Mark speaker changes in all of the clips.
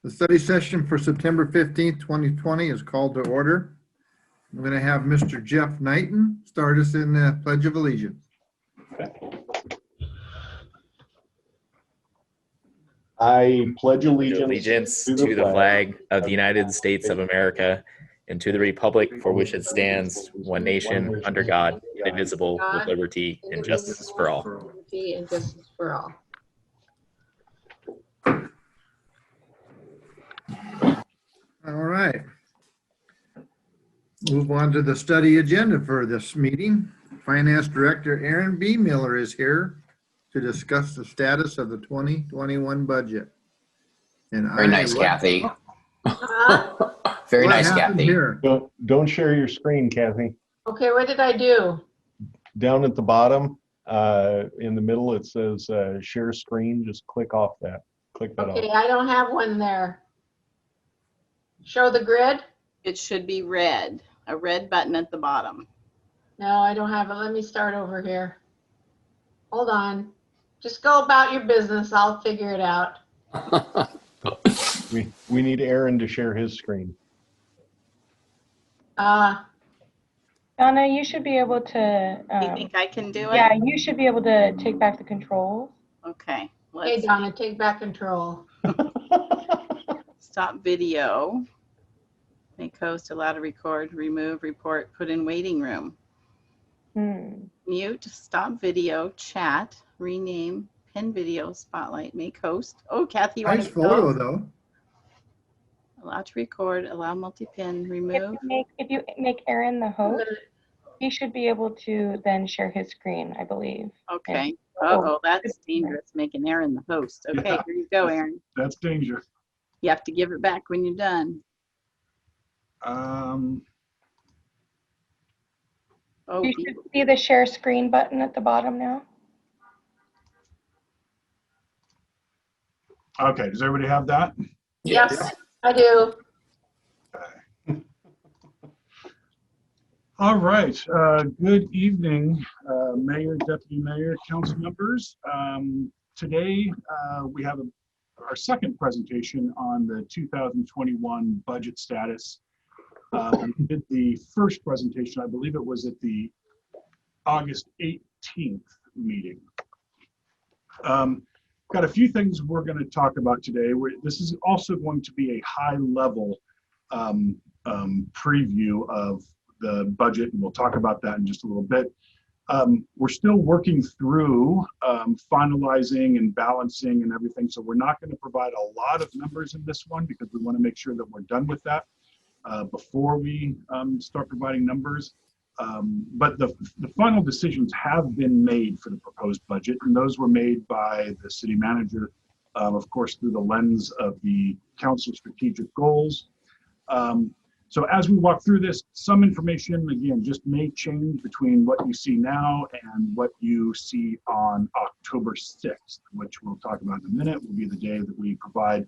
Speaker 1: The study session for September 15th, 2020 is called to order. I'm going to have Mr. Jeff Knighton start us in the Pledge of Allegiance.
Speaker 2: I pledge
Speaker 3: allegiance to the flag of the United States of America and to the republic for which it stands, one nation, under God, indivisible, with liberty and justice for all.
Speaker 4: Liberty and justice for all.
Speaker 1: All right. Move on to the study agenda for this meeting. Finance Director Aaron B. Miller is here to discuss the status of the 2021 budget. And
Speaker 5: Very nice, Kathy. Very
Speaker 1: What
Speaker 5: nice,
Speaker 1: happened
Speaker 5: Kathy.
Speaker 1: here?
Speaker 2: Don't share your screen, Kathy.
Speaker 4: Okay, what did I do?
Speaker 2: Down at the bottom, in the middle, it says share screen. Just click off that. Click that
Speaker 4: Okay,
Speaker 2: off.
Speaker 4: I don't have one there. Show the grid?
Speaker 6: It should be red, a red button at the bottom.
Speaker 4: No, I don't have it. Let me start over here. Hold on. Just go about your business. I'll figure it out.
Speaker 2: We need Aaron to share his screen.
Speaker 4: Uh,
Speaker 7: Donna, you should be able to.
Speaker 6: You think I can do it?
Speaker 7: Yeah, you should be able to take back the controls.
Speaker 6: Okay,
Speaker 4: hey,
Speaker 6: let's
Speaker 4: Donna, take back control.
Speaker 6: stop video. Make host, allow to record, remove, report, put in waiting room. Mute, stop video, chat, rename, pin video, spotlight, make host. Oh, Kathy, you want
Speaker 1: Nice
Speaker 6: to
Speaker 1: photo,
Speaker 6: go?
Speaker 1: though.
Speaker 6: Allow to record, allow multi-pin, remove.
Speaker 7: If you make Aaron the host, he should be able to then share his screen, I believe.
Speaker 6: Okay. Uh-oh, that's dangerous, making Aaron the host. Okay,
Speaker 2: Yeah.
Speaker 6: here you go, Aaron.
Speaker 2: That's danger.
Speaker 6: You have to give it back when you're done. Oh,
Speaker 7: You should see the share screen button at the bottom now.
Speaker 8: Okay, does everybody have that?
Speaker 4: Yes, I do.
Speaker 8: All right, good evening, Mayor, Deputy Mayor, council members. Today, we have our second presentation on the 2021 budget status. We did the first presentation, I believe it was at the August 18th meeting. Got a few things we're going to talk about today. This is also going to be a high-level preview of the budget, and we'll talk about that in just a little bit. We're still working through finalizing and balancing and everything, so we're not going to provide a lot of numbers in this one because we want to make sure that we're done with that before we start providing numbers. But the final decisions have been made for the proposed budget, and those were made by the city manager, of course, through the lens of the council strategic goals. So as we walk through this, some information, again, just may change between what you see now and what you see on October 6th, which we'll talk about in a minute, will be the day that we provide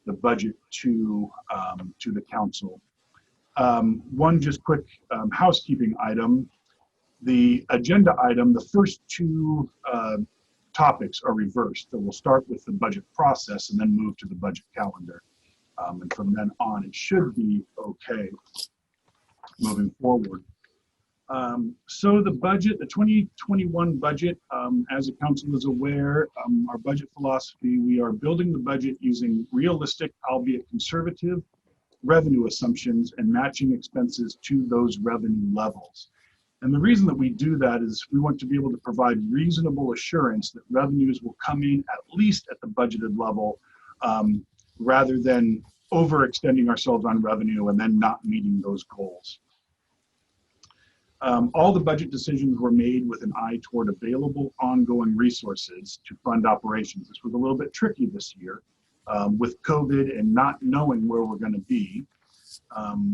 Speaker 8: the budget to the council. One just quick housekeeping item. The agenda item, the first two topics are reversed. So we'll start with the budget process and then move to the budget calendar. And from then on, it should be okay moving forward. So the budget, the 2021 budget, as the council is aware, our budget philosophy, we are building the budget using realistic, albeit conservative, revenue assumptions and matching expenses to those revenue levels. And the reason that we do that is we want to be able to provide reasonable assurance that revenues will come in at least at the budgeted level, rather than overextending ourselves on revenue and then not meeting those goals. All the budget decisions were made with an eye toward available ongoing resources to fund operations. This was a little bit tricky this year with COVID and not knowing where we're going to be.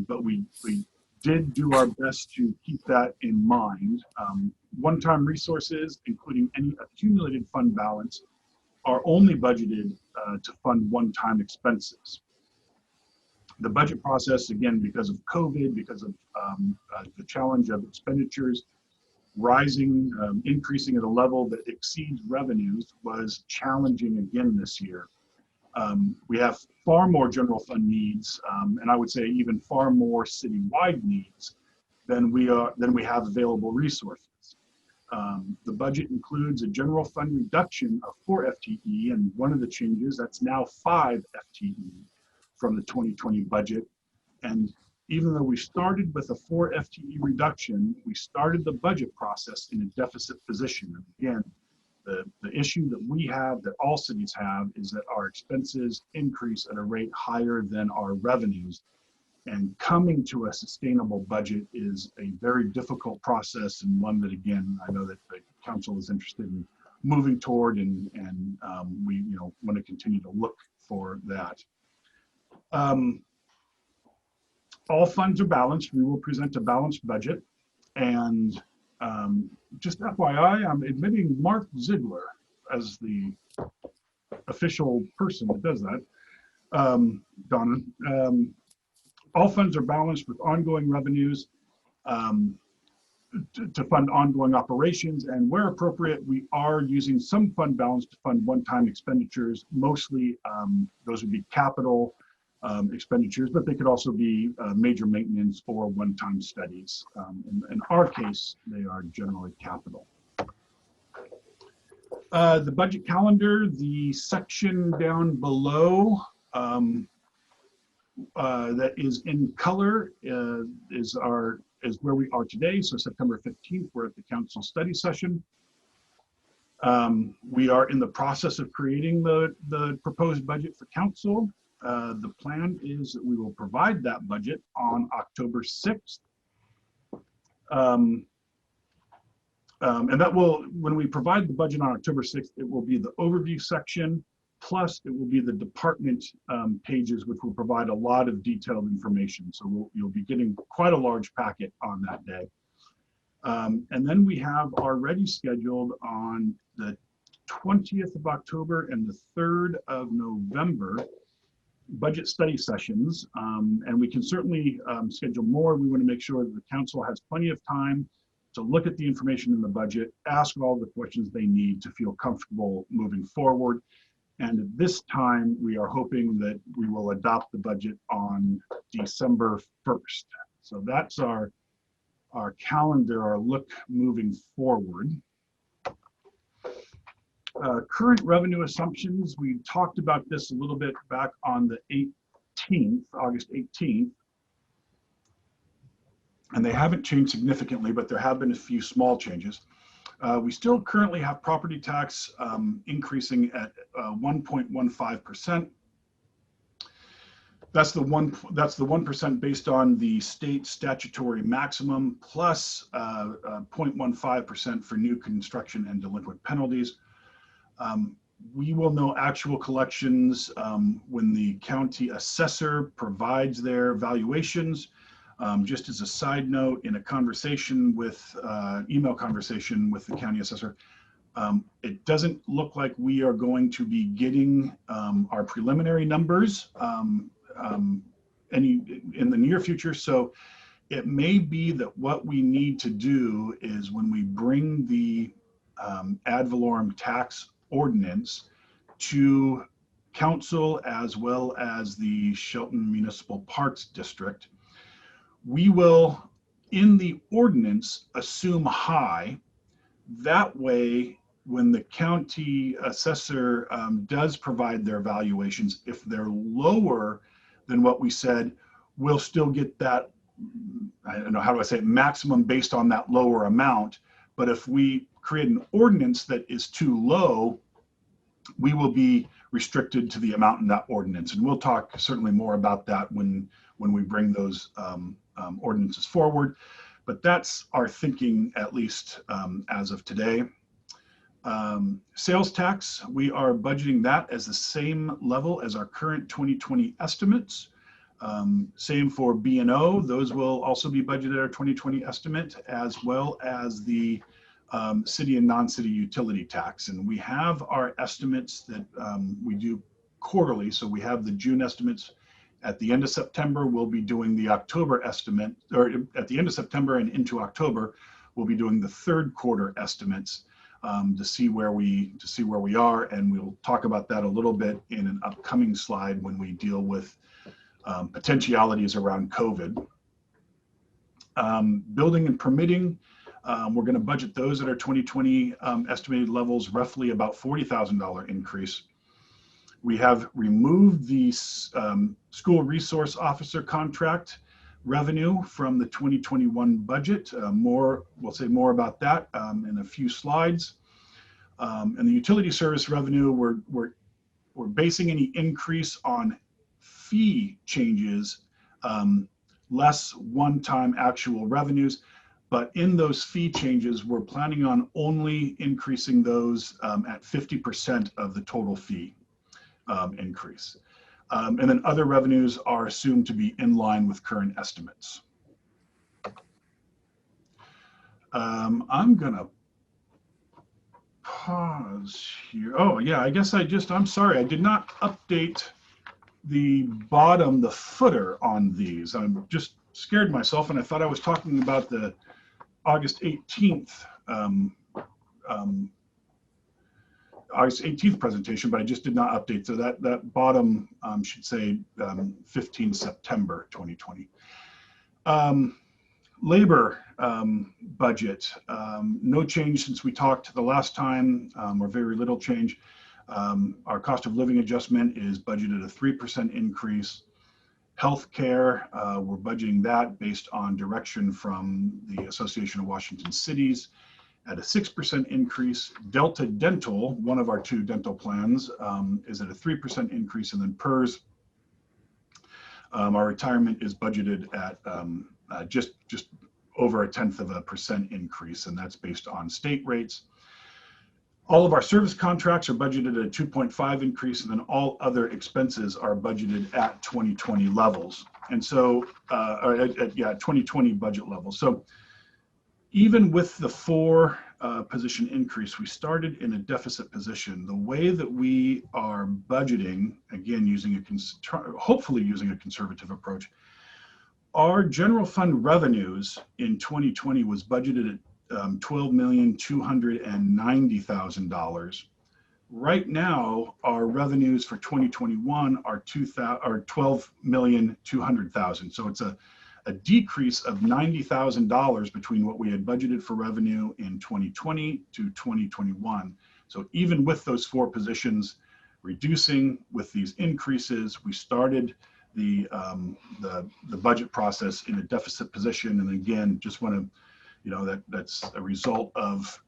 Speaker 8: But we did do our best to keep that in mind. One-time resources, including any accumulated fund balance, are only budgeted to fund one-time expenses. The budget process, again, because of COVID, because of the challenge of expenditures rising, increasing at a level that exceeds revenues, was challenging again this year. We have far more general fund needs, and I would say even far more citywide needs than we have available resources. The budget includes a general fund reduction of 4 FTE, and one of the changes, that's now 5 FTE from the 2020 budget. And even though we started with a 4 FTE reduction, we started the budget process in a deficit position. And again, the issue that we have, that all cities have, is that our expenses increase at a rate higher than our revenues. And coming to a sustainable budget is a very difficult process, and one that, again, I know that the council is interested in moving toward, and we want to continue to look for that. All funds are balanced. We will present a balanced budget, and just FYI, I'm admitting Mark Ziegler as the official person that does that. Donna. All funds are balanced with ongoing revenues to fund ongoing operations, and where appropriate, we are using some fund balance to fund one-time expenditures. Mostly, those would be capital expenditures, but they could also be major maintenance or one-time studies. In our case, they are generally capital. The budget calendar, the section down below, that is in color is where we are today. So September 15th, we're at the council study session. We are in the process of creating the proposed budget for council. The plan is that we will provide that budget on October 6th. And that will, when we provide the budget on October 6th, it will be the overview section, plus it will be the department pages, which will provide a lot of detailed information. So you'll be getting quite a large packet on that day. And then we have already scheduled on the 20th of October and the 3rd of November budget study sessions. And we can certainly schedule more. We want to make sure that the council has plenty of time to look at the information in the budget, ask all the questions they need to feel comfortable moving forward. And at this time, we are hoping that we will adopt the budget on December 1st. So that's our calendar, our look moving forward. Current revenue assumptions, we talked about this a little bit back on the 18th, August 18th. And they haven't changed significantly, but there have been a few small changes. We still currently have property tax increasing at 1.15%. That's the 1% based on the state statutory maximum, plus 0.15% for new construction and delinquent penalties. We will know actual collections when the county assessor provides their valuations. Just as a side note, in a conversation with, email conversation with the county assessor, it doesn't look like we are going to be getting our preliminary numbers in the near future. So it may be that what we need to do is, when we bring the ad valorem tax ordinance to council as well as the Shelton Municipal Parks District, we will, in the ordinance, assume high. That way, when the county assessor does provide their valuations, if they're lower than what we said, we'll still get that, I don't know, how do I say it, maximum based on that lower amount. But if we create an ordinance that is too low, we will be restricted to the amount in that ordinance. And we'll talk certainly more about that when we bring those ordinances forward, but that's our thinking, at least as of today. Sales tax, we are budgeting that as the same level as our current 2020 estimates. Same for B&O, those will also be budgeted at our 2020 estimate, as well as the city and non-city utility tax. And we have our estimates that we do quarterly, so we have the June estimates. At the end of September, we'll be doing the October estimate, or at the end of September and into October, we'll be doing the third quarter estimates. to see where we are, and we'll talk about that a little bit in an upcoming slide when we deal with potentialities around COVID. Building and permitting, we're going to budget those at our 2020 estimated levels, roughly about $40,000 increase. We have removed the school resource officer contract revenue from the 2021 budget. We'll say more about that in a few slides. And the utility service revenue, we're basing any increase on fee changes, less one-time actual revenues. But in those fee changes, we're planning on only increasing those at 50% of the total fee increase. And then other revenues are assumed to be in line with current estimates. I'm gonna pause here. Oh yeah, I guess I'm sorry, I did not update the footer on these. I'm just scared myself, and I thought I was talking about the August 18th presentation, but I just did not update. So that bottom should say 15 September 2020. Labor budget, no change since we talked the last time, or very little change. Our cost of living adjustment is budgeted a 3% increase. Healthcare, we're budgeting that based on direction from the Association of Washington Cities at a 6% increase. Delta Dental, one of our 2 dental plans, is at a 3% increase, and then PERS, our retirement is budgeted at just over 0.1% increase, and that's based on state rates. All of our service contracts are budgeted at a 2.5 increase, and then all other expenses are budgeted at 2020 levels. And so, 2020 budget levels. So even with the 4 position increase, we started in a deficit position. The way that we are budgeting, again, hopefully using a conservative approach, our general fund revenues in 2020 was budgeted at $12,290,000. Right now, our revenues for 2021 are $12,200,000. So it's a decrease of $90,000 between what we had budgeted for revenue in 2020 to 2021. So even with those 4 positions reducing with these increases, we started the budget process in a deficit position. And again, just want to, that's a result of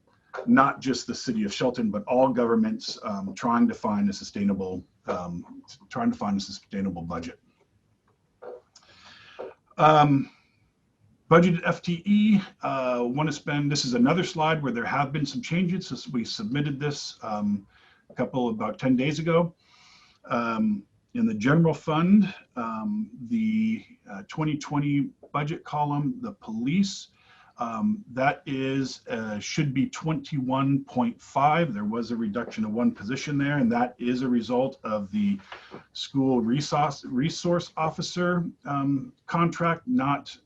Speaker 8: not just the city of Shelton, but all governments trying to find a sustainable budget. Budgeted FTE, want to spend, this is another slide where there have been some changes since we submitted this about 10 days ago. In the general fund, the 2020 budget column, the police, that is should be 21.5. There was a reduction of 1 position there, and that is a result of the school resource officer contract not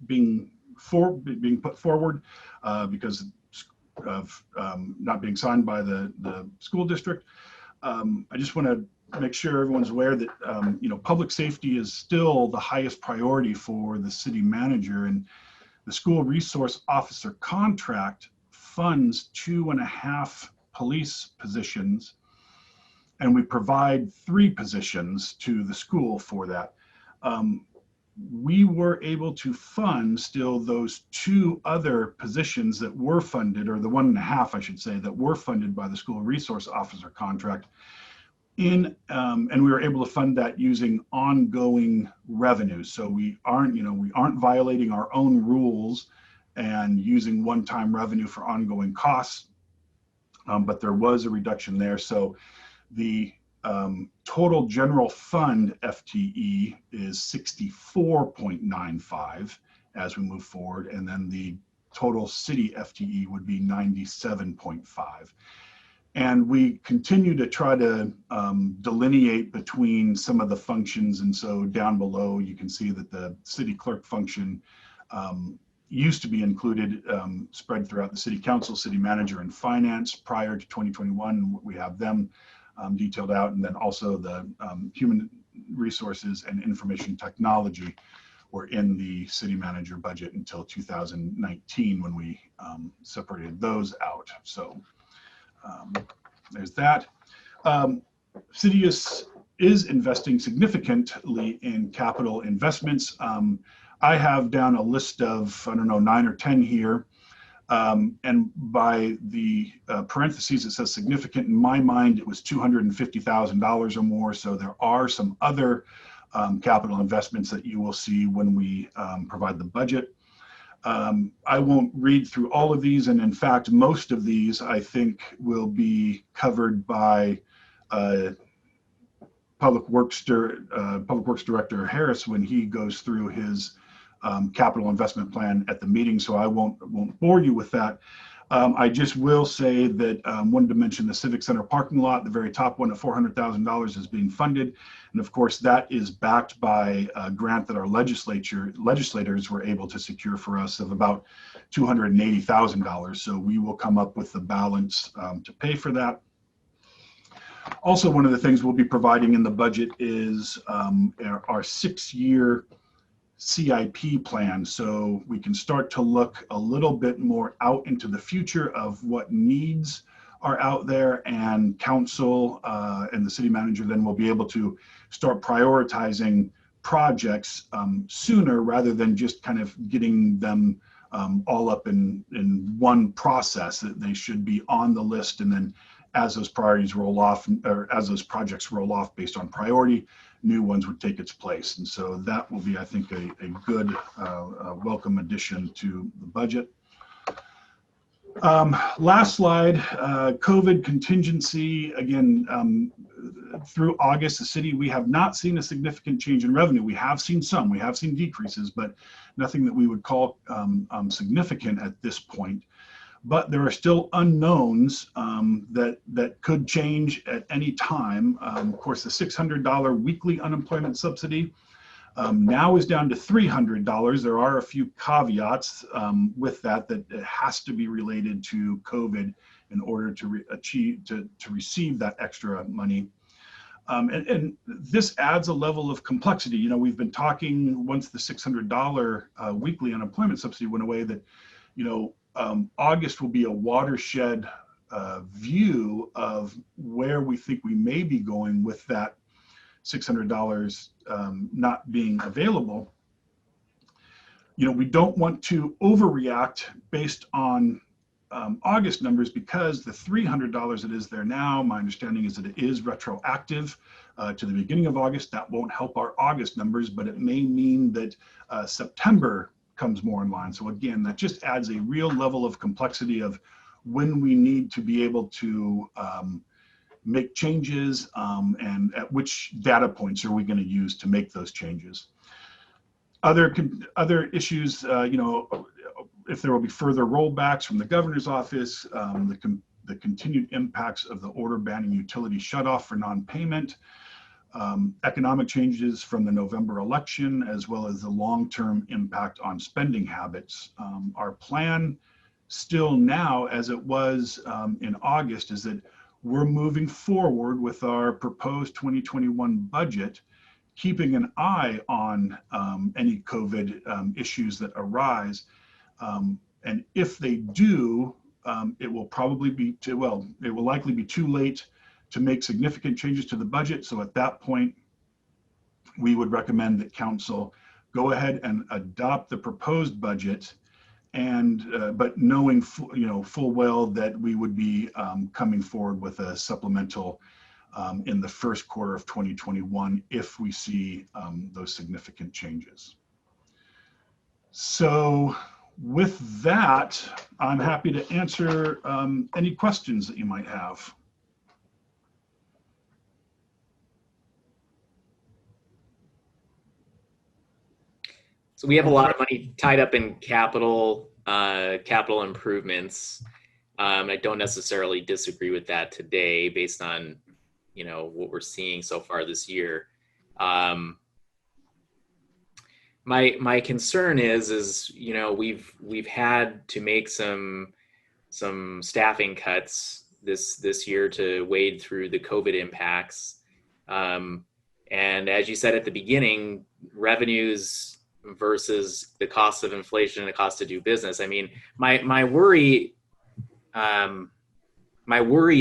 Speaker 8: being put forward because of not being signed by the school district. I just want to make sure everyone's aware that public safety is still the highest priority for the city manager, and the school resource officer contract funds 2.5 police positions, and we provide 3 positions to the school for that. We were able to fund still those 2 other positions that were funded, or the 1.5, I should say, that were funded by the school resource officer contract. And we were able to fund that using ongoing revenues. So we aren't violating our own rules and using one-time revenue for ongoing costs, but there was a reduction there. So the total general fund FTE is 64.95 as we move forward, and then the total city FTE would be 97.5. And we continue to try to delineate between some of the functions. And so down below, you can see that the city clerk function, used to be included, spread throughout the city council, city manager, and finance prior to 2021. We have them detailed out, and then also the human resources and information technology were in the city manager budget until 2019 when we separated those out. So there's that. City is investing significantly in capital investments. I have down a list of, I don't know, 9 or 10 here. And by the parentheses, it says significant. In my mind, it was $250,000 or more. So there are some other capital investments that you will see when we provide the budget. I won't read through all of these. And in fact, most of these, I think, will be covered by Public Works Director Harris when he goes through his capital investment plan at the meeting, so I won't bore you with that. I just will say that wanted to mention the Civic Center parking lot, the very top one at $400,000 is being funded, and of course that is backed by a grant that our legislators were able to secure for us of about $280,000. So we will come up with the balance to pay for that. Also, one of the things we'll be providing in the budget is our 6-year CIP plan, so we can start to look a little bit more out into the future of what needs are out there, and council and the city manager then will be able to start prioritizing projects sooner rather than just kind of getting them all up in one process. That they should be on the list, and then as those priorities roll off, or as those projects roll off based on priority, new ones would take its place. And so that will be, I think, a good welcome addition to the budget. Last slide, COVID contingency. Again, through August, the city, we have not seen a significant change in revenue. We have seen some, we have seen decreases, but nothing that we would call significant at this point. But there are still unknowns that could change at any time. Of course, the $600 weekly unemployment subsidy now is down to $300. There are a few caveats with that it has to be related to COVID in order to receive that extra money. And this adds a level of complexity. You know, we've been talking, once the $600 weekly unemployment subsidy went away, that, you know, August will be a watershed view of where we think we may be going with that $600 not being available. You know, we don't want to overreact based on August numbers, because the $300 that is there now, my understanding is that it is retroactive to the beginning of August. That won't help our August numbers, but it may mean that September comes more in line. So again, that just adds a real level of complexity of when we need to be able to make changes and at which data points are we going to use to make those changes. Other issues, you know, if there will be further rollbacks from the governor's office, the continued impacts of the order banning utility shutoff for non-payment, economic changes from the November election, as well as the long-term impact on spending habits. Our plan still now, as it was in August, is that we're moving forward with our proposed 2021 budget, keeping an eye on any COVID issues that arise. And if they do, it will probably be it will likely be too late to make significant changes to the budget. So at that point, we would recommend that council go ahead and adopt the proposed budget, and but knowing full well that we would be coming forward with a supplemental in the first quarter of 2021 if we see those significant changes. So with that, I'm happy to answer any questions that you might have.
Speaker 3: So we have a lot of money tied up in capital improvements. I don't necessarily disagree with that today, based on, what we're seeing so far this year. my concern is we've had to make some staffing cuts this year to wade through the COVID impacts. And as you said at the beginning, revenues versus the cost of inflation and the cost to do business. I mean, my worry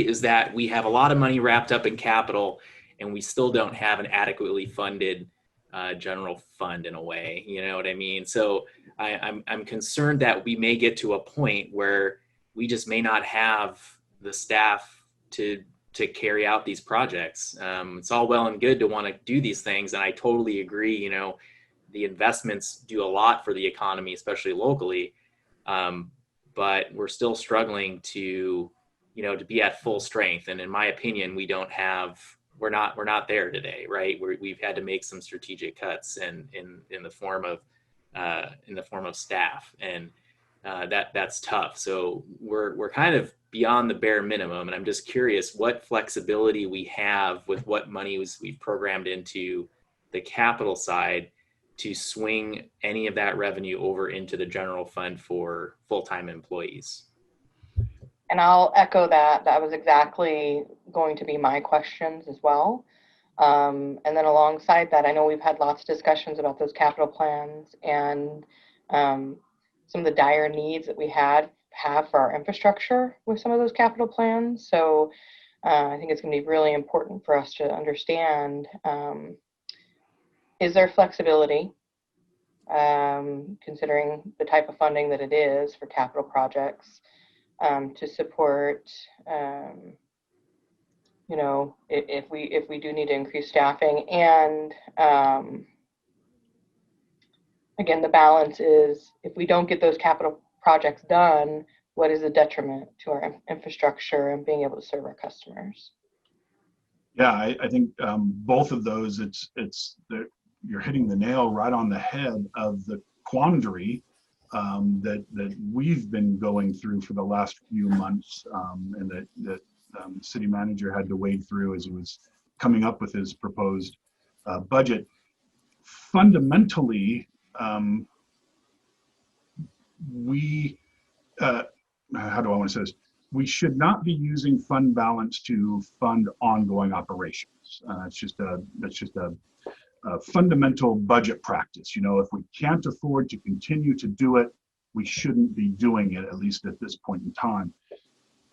Speaker 3: is that we have a lot of money wrapped up in capital, and we still don't have an adequately funded general fund in a way. You know what I mean? So I'm concerned that we may get to a point where we just may not have the staff to carry out these projects. It's all well and good to want to do these things, and I totally agree. You know, the investments do a lot for the economy, especially locally, but we're still struggling to be at full strength. And in my opinion, we're not there today, right? We've had to make some strategic cuts in the form of staff, and that's tough. So we're kind of beyond the bare minimum, and I'm just curious what flexibility we have with what money we've programmed into the capital side to swing any of that revenue over into the general fund for full-time employees.
Speaker 7: And I'll echo that. That was exactly going to be my questions as well. And then alongside that, I know we've had lots of discussions about those capital plans and some of the dire needs that we have for our infrastructure with some of those capital plans. So I think it's going to be really important for us to understand, is there flexibility, considering the type of funding that it is for capital projects, to support, if we do need to increase staffing. And again, the balance is, if we don't get those capital projects done, what is the detriment to our infrastructure and being able to serve our customers?
Speaker 8: Yeah, I think both of those, you're hitting the nail right on the head of the quandary that we've been going through for the last few months, and that the city manager had to wade through as he was coming up with his proposed budget. Fundamentally, how do I want to say this? We should not be using fund balance to fund ongoing operations. That's just a fundamental budget practice. You know, if we can't afford to continue to do it, we shouldn't be doing it, at least at this point in time.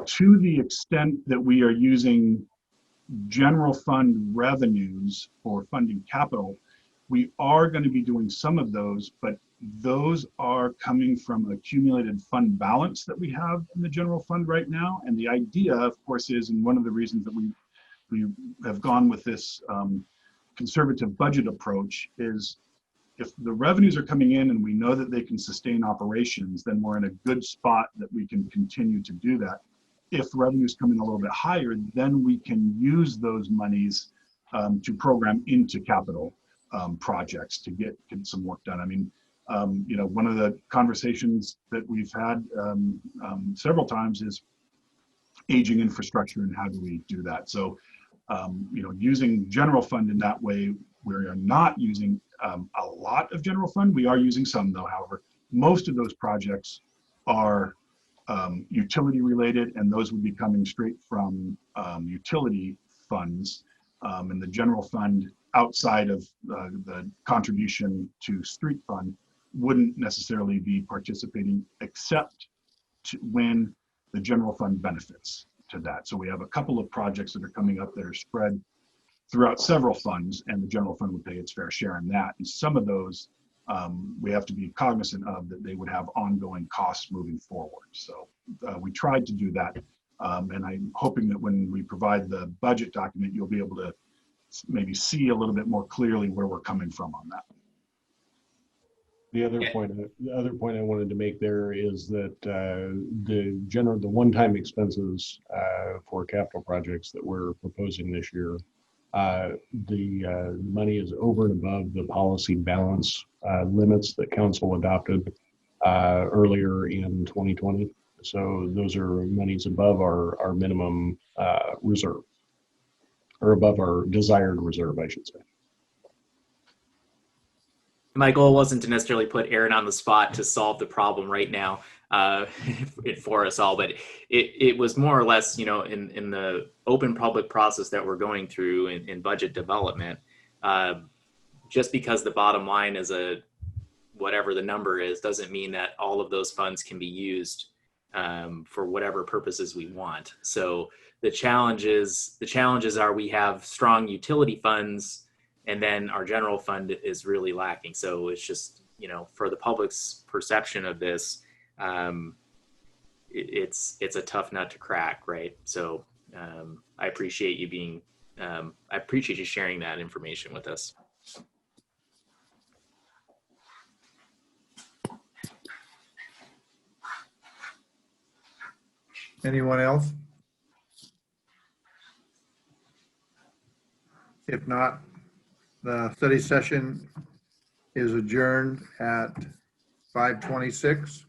Speaker 8: To the extent that we are using general fund revenues for funding capital, we are going to be doing some of those, but those are coming from accumulated fund balance that we have in the general fund right now. And the idea, of course, is, and one of the reasons that we have gone with this conservative budget approach, is if the revenues are coming in and we know that they can sustain operations, then we're in a good spot that we can continue to do that. If revenues come in a little bit higher, then we can use those monies to program into capital projects to get some work done. I mean, one of the conversations that we've had several times is aging infrastructure and how do we do that. So, using general fund in that way, we are not using a lot of general fund. We are using some, though. However, most of those projects are utility related, and those would be coming straight from utility funds, and the general fund outside of the contribution to street fund wouldn't necessarily be participating, except when the general fund benefits to that. So we have a couple of projects that are coming up that are spread throughout several funds, and the general fund would pay its fair share in that. And some of those we have to be cognizant of, that they would have ongoing costs moving forward. So we tried to do that, and I'm hoping that when we provide the budget document, you'll be able to maybe see a little bit more clearly where we're coming from on that.
Speaker 2: The other point I wanted to make there is that the one-time expenses for capital projects that we're proposing this year, the money is over and above the policy balance limits that council adopted earlier in 2020. So those are monies above our minimum reserve, or above our desired reserve, I should say.
Speaker 3: My goal wasn't to necessarily put Aaron on the spot to solve the problem right now for us all, but it was more or less, in the open public process that we're going through in budget development, just because the bottom line is whatever the number is, doesn't mean that all of those funds can be used for whatever purposes we want. So the challenges are we have strong utility funds, and then our general fund is really lacking. So it's just, for the public's perception of this, it's a tough nut to crack, right? So I appreciate you sharing that information with us.
Speaker 1: Anyone else? If not, the study session is adjourned at 5:26.